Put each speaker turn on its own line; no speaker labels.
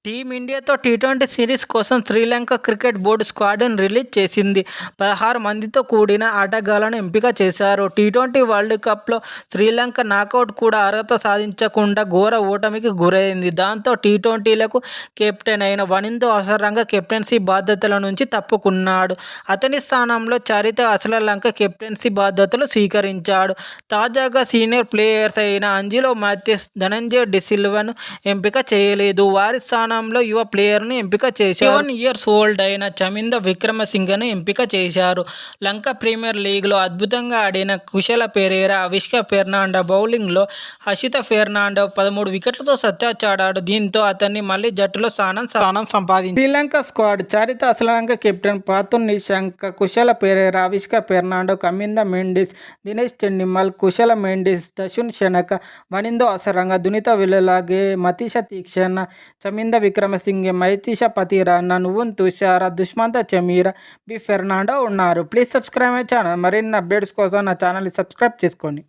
టీమిండియాతో T20 series కోసం Sri Lanka cricket board స్క్వాడ్ను release చేసింది. 16 మందితో కూడిన ఆటగాళ్లను ఎంపిక చేశారు. టీ20 వరల్డ్ కప్లో శ్రీలంక నాకౌట్ కూడా అర్హత సాధించకుండా ఘోర ఓటమికి గురైంది. దాంతో టీ20లకు కెప్టెన్ అయిన వనిందో అసరంగా కెప్టెన్సీ బాధ్యతల నుంచి తప్పుకున్నాడు. అతని స్థానంలో చరిత అసలంక కెప్టెన్సీ బాధ్యతలు స్వీకరించాడు. తాజాగా సీనియర్ ప్లేయర్స్ అయిన అంజిలో మాథ్యూస్, ధనంజయ డిసిల్వను ఎంపిక చేయలేదు. వారి స్థానంలో యువ ప్లేయర్ను ఎంపిక చేశారు. 7 ఇయర్స్ ఓల్డ్ అయిన చమింద విక్రమసింఘను ఎంపిక చేశారు. లంక ప్రీమియర్ లీగ్లో అద్భుతంగా ఆడిన కుశల పెరేరా, అవిష్క ఫెర్నాండో బౌలింగ్లో హషిత ఫెర్నాండో 13 వికెట్లతో సత్తా చాటాడు. దీంతో అతన్ని మళ్లీ జట్టులో స్థానం సంపాదించారు. శ్రీలంక స్క్వాడ్: చరిత అసలంక కెప్టెన్, పాతున్ నిశంక, కుశల పెరేరా, అవిష్క ఫెర్నాండో, కమింద మెండిస్, దినేష్ చెండిమల్, కుశల మెండిస్, దశున్ షెనక, వనిందో అసరంగ, దునిత వెలులగే, మతీష తీక్షణ, చమింద విక్రమసింఘే, మైతీష పతిరాన, నువున్ తుషార, దుష్మంత చమీర, బి ఫెర్నాండో ఉన్నారు. Please subscribe my channel. మరిన్ని అప్డేట్స్ కోసం నా ఛానల్ని సబ్స్క్రైబ్ చేసుకోండి.